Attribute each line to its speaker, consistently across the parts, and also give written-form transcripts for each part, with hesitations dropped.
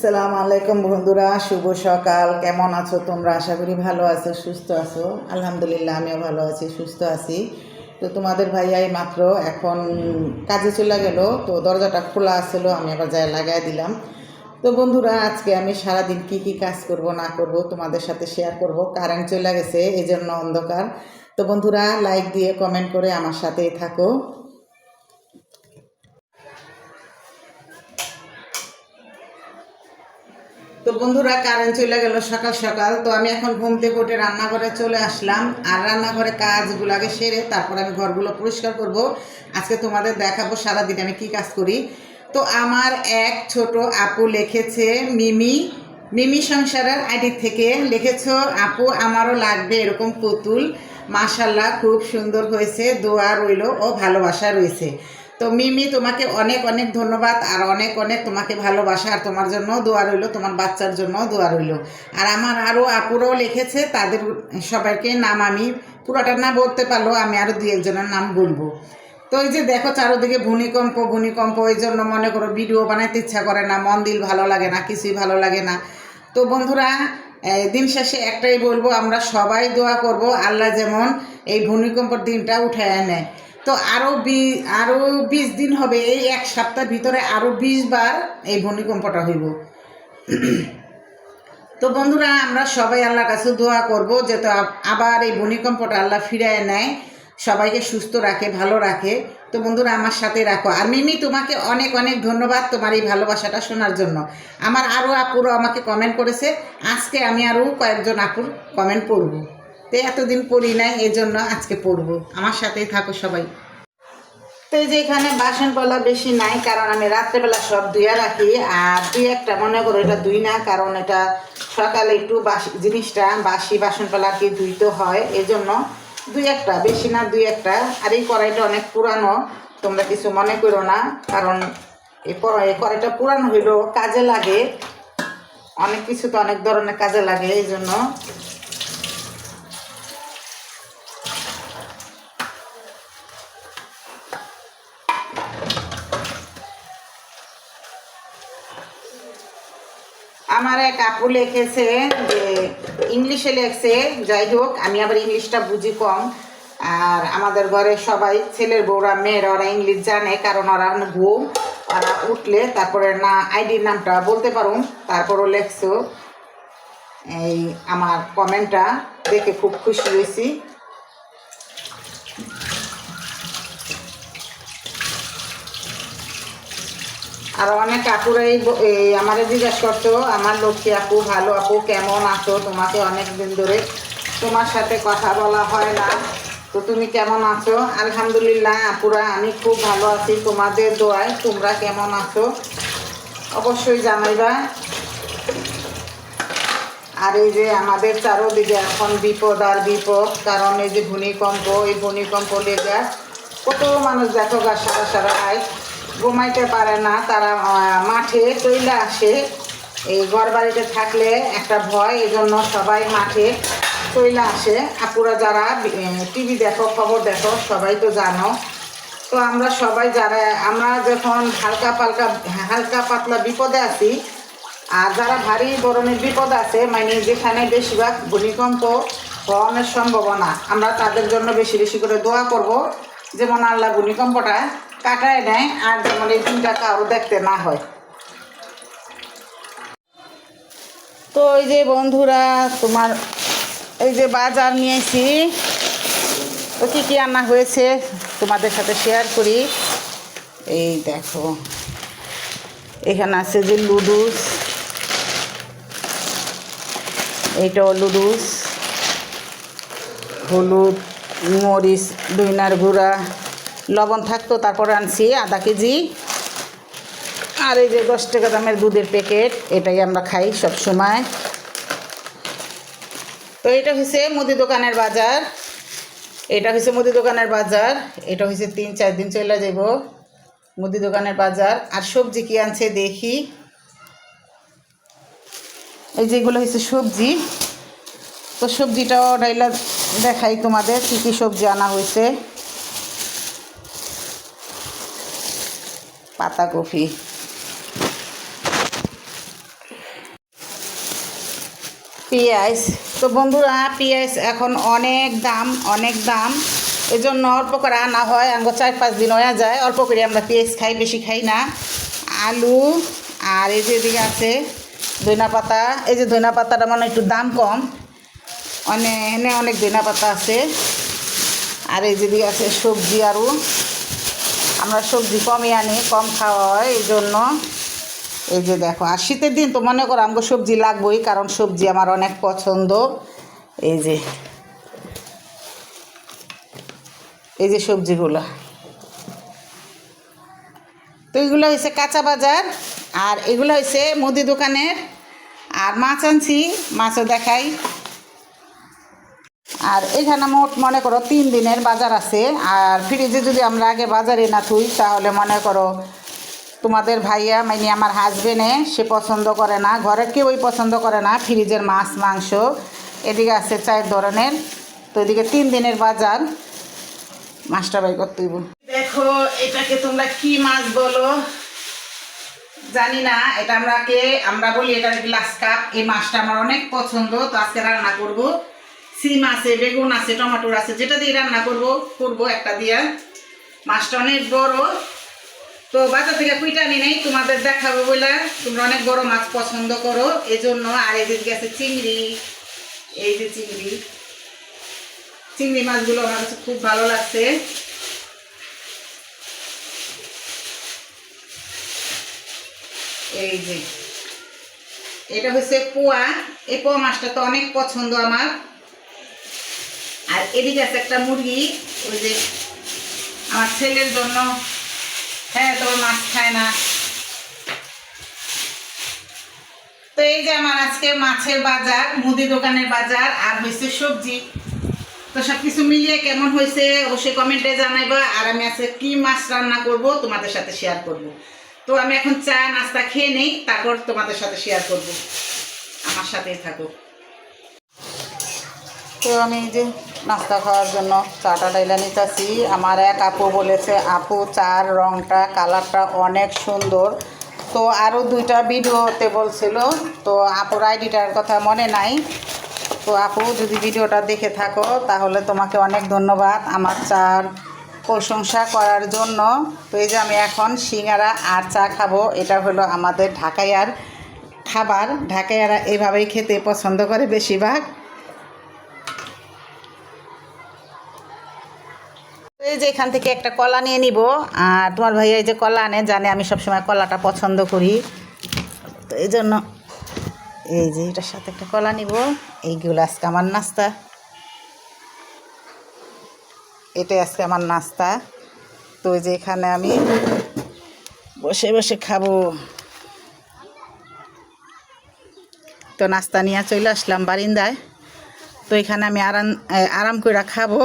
Speaker 1: আসসালামু আলাইকুম বন্ধুরা, শুভ সকাল। কেমন আছো তোমরা? আশা করি ভালো আছো, সুস্থ আছো। আলহামদুলিল্লাহ, আমিও ভালো আছি, সুস্থ আছি। তো তোমাদের ভাইয়াই মাত্র এখন কাজে চলে গেল, তো দরজাটা খোলা আসলো, আমি আবার যাই লাগাই দিলাম। তো বন্ধুরা, আজকে আমি সারাদিন কি কি কাজ করব না করব তোমাদের সাথে শেয়ার করব। কারেন্ট চলে গেছে, এই জন্য অন্ধকার। তো বন্ধুরা, লাইক দিয়ে কমেন্ট করে আমার সাথেই থাকো। তো বন্ধুরা, কারেন্ট চলে গেল সকাল সকাল। তো আমি এখন ঘুম থেকে উঠে রান্নাঘরে চলে আসলাম, আর রান্নাঘরে কাজগুলোকে সেরে তারপর আমি ঘরগুলো পরিষ্কার করব। আজকে তোমাদের দেখাবো সারাদিন আমি কি কাজ করি। তো আমার এক ছোট আপু লিখেছে, মিমি মিমি সংসারের আইডি থেকে লিখেছো, আপু আমারও লাগবে এরকম পুতুল। মাশাল্লাহ, খুব সুন্দর হয়েছে, দোয়া রইল ও ভালোবাসা রয়েছে। তো মিমি, তোমাকে অনেক অনেক ধন্যবাদ, আর অনেক অনেক তোমাকে ভালোবাসা, আর তোমার জন্য দোয়া রইল, তোমার বাচ্চার জন্য দোয়া রইল। আর আমার আরও আপুরাও লিখেছে, তাদের সবাইকে নাম আমি পুরোটা না বলতে পারলেও আমি আরও দুই একজনের নাম বলবো। তো এই যে দেখো চারোদিকে ভূমিকম্প ভূমিকম্প, এই জন্য মনে করো ভিডিও বানাইতে ইচ্ছা করে না, মন দিল ভালো লাগে না, কিছুই ভালো লাগে না। তো বন্ধুরা, দিন শেষে একটাই বলবো, আমরা সবাই দোয়া করব আল্লাহ যেমন এই ভূমিকম্পের দিনটা উঠায় নেয়। তো আরও 20 দিন হবে, এই এক সপ্তাহের ভিতরে আরও 20 বার এই ভূমিকম্পটা হইব। তো বন্ধুরা, আমরা সবাই আল্লাহর কাছে দোয়া করব যাতে আবার এই ভূমিকম্পটা আল্লাহ ফিরায় নেয়, সবাইকে সুস্থ রাখে, ভালো রাখে। তো বন্ধুরা, আমার সাথে রাখো। আর মিমি, তোমাকে অনেক অনেক ধন্যবাদ তোমার এই ভালোবাসাটা শোনার জন্য। আমার আরও আপুরও আমাকে কমেন্ট করেছে, আজকে আমি আরও কয়েকজন আপুর কমেন্ট পড়ব। তো এতদিন পড়ি নাই, এই জন্য আজকে পড়ব। আমার সাথেই থাকো সবাই। তো এই যে এখানে বাসনপলা বেশি নাই, কারণ আমি রাত্রেবেলা সব ধুয়ে রাখি। আর দুই একটা মনে করো এটা ধুই না, কারণ এটা সকালে একটু বাসি জিনিসটা, বাসি বাসনপলা কি ধুইতে হয়, এই জন্য দুই একটা, বেশি না দুই একটা। আর এই কড়াইটা অনেক পুরানো, তোমরা কিছু মনে করো না, কারণ এই কড়াইটা পুরানো হইলেও কাজে লাগে, অনেক কিছু তো অনেক ধরনের কাজে লাগে, এই জন্য। আমার এক আপু লিখেছে যে ইংলিশে লেখছে, যাই হোক আমি আবার ইংলিশটা বুঝি কম। আর আমাদের ঘরে সবাই ছেলের বউরা মেয়েরা ওরা ইংলিশ জানে, কারণ ওরা ঘুম, ওরা উঠলে তারপরে না আইডির নামটা বলতে পারুন। তারপরও লেখছো, এই আমার কমেন্টটা দেখে খুব খুশি হয়েছি। আর অনেক আপুরাই আমারে জিজ্ঞাসা করতো, আমার লক্ষ্মী আপু, ভালো আপু, কেমন আছো? তোমাকে অনেক দিন ধরে তোমার সাথে কথা বলা হয় না, তো তুমি কেমন আছো? আলহামদুলিল্লাহ আপুরা, আমি খুব ভালো আছি, তোমাদের দোয়ায়। তোমরা কেমন আছো অবশ্যই জানাইবা। আর এই যে আমাদের চারোদিকে এখন বিপদ আর বিপদ, কারণ এই যে ভূমিকম্প, এই ভূমিকম্প লেগে কত মানুষ দেখো গা সারা সারা রাত ঘুমাইতে পারে না, তারা মাঠে চলে আসে। এই ঘর বাড়িতে থাকলে একটা ভয়, এই জন্য সবাই মাঠে চলে আসে। আপুরা যারা টিভি দেখো, খবর দেখো, সবাই তো জানো। তো আমরা সবাই যারা, আমরা যখন হালকা পাতলা বিপদে আছি, আর যারা ভারী ধরনের বিপদ আছে, মানে যেখানে বেশিরভাগ ভূমিকম্প হওয়ার সম্ভাবনা, আমরা তাদের জন্য বেশি বেশি করে দোয়া করব, যেমন আল্লাহ ভূমিকম্পটা কাটায় নেয়, আর যেমন এই দিনটা কারো দেখতে না হয়। তো এই যে বন্ধুরা, তোমার এই যে বাজার নিয়েছি, তো কী কী রান্না হয়েছে তোমাদের সাথে শেয়ার করি। এই দেখো, এখানে আছে যে লুডুস, এইটাও লুডুস, হলুদ, মরিচ, ধইনার গুঁড়া, লবণ থাকতো, তারপরে আনছি আধা কেজি। আর এই যে 10 টাকা দামের দুধের প্যাকেট, এটাই আমরা খাই সব সময়। তো এটা হচ্ছে মুদি দোকানের বাজার, এটা হচ্ছে মুদি দোকানের বাজার, এটা হচ্ছে 3-4 দিন চলে যাব মুদি দোকানের বাজার। আর সবজি কি আনছে দেখি, এই যেগুলো হচ্ছে সবজি। তো সবজিটাও ডাইলা দেখাই তোমাদের কী কী সবজি আনা হয়েছে। পাতাকপি, পেঁয়াজ। তো বন্ধুরা পেঁয়াজ এখন অনেক দাম, এই জন্য অল্প করে আনা হয়, আঙ্গ 4-5 দিন হয়ে যায়। অল্প করে আমরা পেঁয়াজ খাই, বেশি খাই না। আলু, আর এই যে এদিকে আছে ধনিয়া পাতা। এই যে ধনিয়া পাতাটা মানে একটু দাম কম, অনেক ধনিয়া পাতা আছে। আর এই যে দিকে আছে সবজি, আরও আমরা সবজি কমই আনি, কম খাওয়া হয় এই জন্য। এই যে দেখো, আর শীতের দিন তো মনে করো আমাকে সবজি লাগবেই, কারণ সবজি আমার অনেক পছন্দ। এই যে সবজিগুলো, তো এগুলো হয়েছে কাঁচা বাজার, আর এগুলো হয়েছে মুদি দোকানের। আর মাছ আনছি, মাছও দেখাই। আর এখানে মোট মনে করো 3 দিনের বাজার আছে। আর ফ্রিজে যদি আমরা আগে বাজারে না থুই, তাহলে মনে করো তোমাদের ভাইয়া মানে আমার হাজবেন্ডে সে পছন্দ করে না, ঘরের কেউই পছন্দ করে না ফ্রিজের মাছ মাংস। এদিকে আছে 4 ধরনের, তো এদিকে 3 দিনের বাজার। মাছটা বাই করতে হইব। দেখো এটাকে তোমরা কি মাছ বলো জানি না, এটা আমরা বলি এটা গ্লাস কাপ। এই মাছটা আমার অনেক পছন্দ, তো আজকে রান্না করব। সিম আছে, বেগুন আছে, টমেটো আছে, যেটা দিয়ে রান্না করব একটা দিয়ে। মাছটা অনেক বড়, তো বাজার থেকে কুইটা আনি নেই, তোমাদের দেখাবো বলে। তোমরা অনেক বড় মাছ পছন্দ করো এই জন্য। আর এই যে গেছে চিংড়ি, এই যে চিংড়ি মাছগুলো আমার কাছে খুব ভালো লাগছে। এই যে এটা হচ্ছে পোয়া, এই পোয়া মাছটা তো অনেক পছন্দ আমার। আর এদিকে আছে একটা মুরগি, ওই যে আমার ছেলের জন্য। হ্যাঁ, তবে মাছ খায় না। তো এই যে আমার আজকে মাছের বাজার, মুদি দোকানের বাজার, আর হয়েছে সবজি। তো সব কিছু মিলিয়ে কেমন হয়েছে অবশ্যই কমেন্টে জানাইবা। আর আমি আজকে কি মাছ রান্না করব তোমাদের সাথে শেয়ার করব। তো আমি এখন চা নাস্তা খেয়ে নেই, তারপর তোমাদের সাথে শেয়ার করব। আমার সাথেই থাকো। তো আমি এই যে নাস্তা খাওয়ার জন্য চাটা ডাইলা নিতেছি। আমার এক আপু বলেছে, আপু চার রংটা কালারটা অনেক সুন্দর। তো আরও 2টা ভিডিওতে বলছিল, তো আপুর আইডিটার কথা মনে নাই। তো আপু যদি ভিডিওটা দেখে থাকো, তাহলে তোমাকে অনেক ধন্যবাদ আমার চার প্রশংসা করার জন্য। তো এই যে আমি এখন সিঙ্গারা আর চা খাবো। এটা হলো আমাদের ঢাকাইয়ার খাবার, ঢাকাইয়ারা এইভাবেই খেতে পছন্দ করে বেশিরভাগ। এই যে এখান থেকে একটা কলা নিয়ে নিব। আর তোমার ভাইয়া এই যে কলা আনে, জানে আমি সবসময় কলাটা পছন্দ করি, তো এই জন্য এই যে এটার সাথে একটা কলা নিব। এইগুলো আজকে আমার নাস্তা, এটাই আজকে আমার নাস্তা। তো এই যে এখানে আমি বসে বসে খাবো। তো নাস্তা নিয়ে চলে আসলাম বারিন্দায়। তো এখানে আমি আরাম করে খাবো,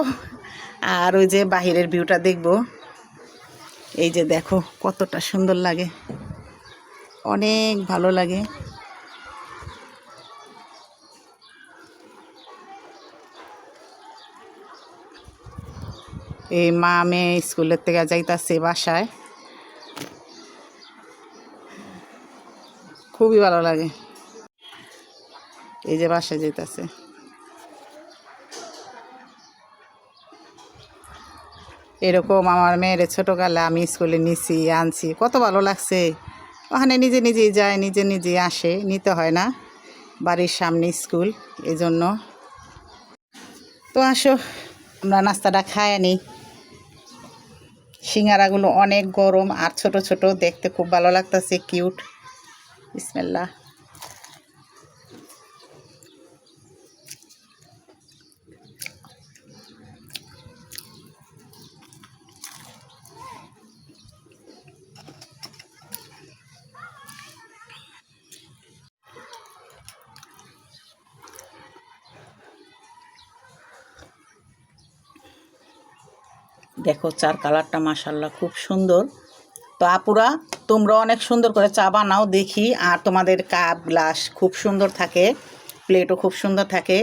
Speaker 1: আর ওই যে বাহিরের ভিউটা দেখব। এই যে দেখো কতটা সুন্দর লাগে, অনেক ভালো লাগে। এই মা মেয়ে স্কুলের থেকে যাইতাছে বাসায়, খুবই ভালো লাগে। এই যে বাসায় যাইতাছে। এরকম আমার মেয়ের ছোটোকালে আমি স্কুলে নিছি, আনছি, কত ভালো লাগছে। ওখানে নিজে নিজেই যায়, নিজে নিজেই আসে, নিতে হয় না, বাড়ির সামনে স্কুল, এই জন্য। তো আসো আমরা নাস্তাটা খায় নিই। সিঙ্গারাগুলো অনেক গরম আর ছোট ছোট, দেখতে খুব ভালো লাগতেছে, কিউট। বিসমিল্লাহ। দেখো চার কালারটা মাশাল্লাহ খুব সুন্দর। তো আপুরা তোমরা অনেক সুন্দর করে চা বানাও দেখি, আর তোমাদের কাপ গ্লাস খুব সুন্দর থাকে, প্লেটও খুব সুন্দর থাকে।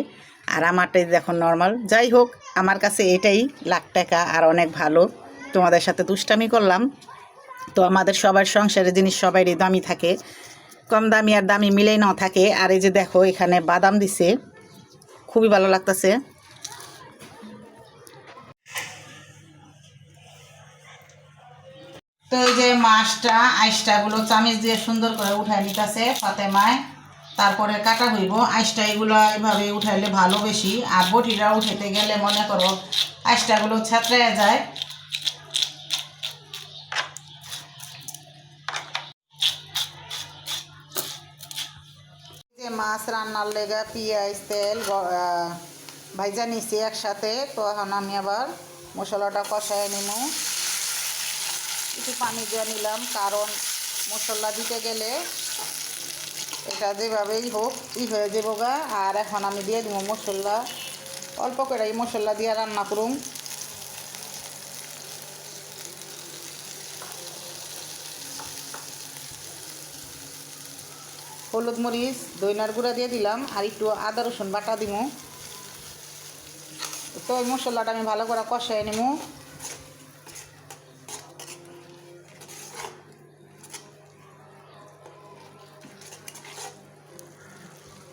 Speaker 1: আর আমারটাই দেখো নর্মাল। যাই হোক, আমার কাছে এটাই লাখ টাকা আর অনেক ভালো। তোমাদের সাথে দুষ্টামি করলাম। তো আমাদের সবার সংসারের জিনিস সবারই দামি থাকে, কম দামি আর দামি মিলেই না থাকে। আর এই যে দেখো এখানে বাদাম দিছে, খুবই ভালো লাগতেছে। তো এই যে মাছটা আইসটাগুলো চামিচ দিয়ে সুন্দর করে উঠাই নিতেছে ফাতেমায়, তারপরে কাটা হইব। আইসটা এগুলো এইভাবে উঠাইলে ভালো বেশি, আর বটিটা উঠাইতে গেলে মনে করো আইসটাগুলো ছাত্রাইয়া যায়। যে মাছ রান্নার লেগে পেঁয়াজ তেল ভাইজা নিছি একসাথে। তো এখন আমি আবার মশলাটা কষায় নিব। একটু পানি দিয়ে নিলাম, কারণ মশলা দিতে গেলে এটা যেভাবেই হোক হয়ে যাবো গা। আর এখন আমি দিয়ে দিব মশলা, অল্প করে এই মশলা দিয়ে রান্না করুম। হলুদ মরিচ দইনার গুঁড়া দিয়ে দিলাম, আর একটু আদা রসুন বাটা দিব। তো এই মশলাটা আমি ভালো করে কষাই নিব।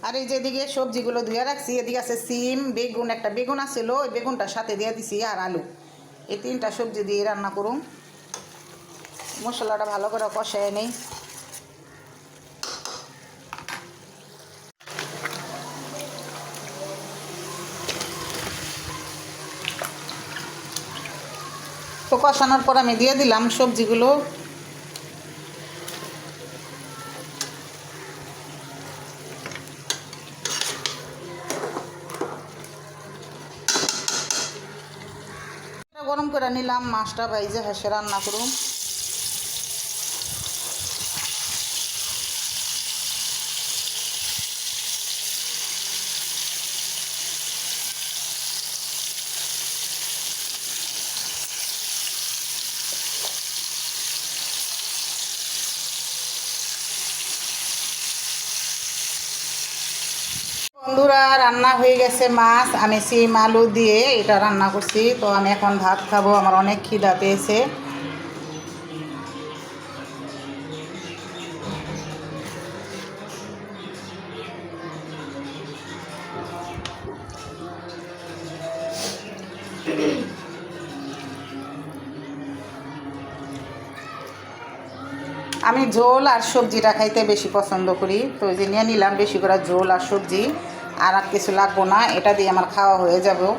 Speaker 1: আর এই যেদিকে সবজিগুলো ধুয়ে রাখছি, এদিকে আছে সিম, বেগুন, একটা বেগুন আছিল, ওই বেগুনটার সাথে দিয়ে দিছি, আর আলু। এই 3টা সবজি দিয়ে রান্না করুন। মশলাটা ভালো করে কষায় নেই। তো কষানোর পর আমি দিয়ে দিলাম সবজিগুলো। গরম করে নিলাম, মাছটা ভাইজে হেসে রান্না করুন। বন্ধুরা রান্না হয়ে গেছে মাছ, আমি সিম আলু দিয়ে এটা রান্না করছি। তো আমি এখন ভাত খাবো, আমার অনেক খিদা পেয়েছে। আমি ঝোল আর সবজিটা খাইতে বেশি পছন্দ করি। তো এই যে নিয়ে নিলাম বেশি করে ঝোল আর সবজি, আর কিছু লাগবো না, এটা দিয়ে আমার খাওয়া হয়ে যাবে।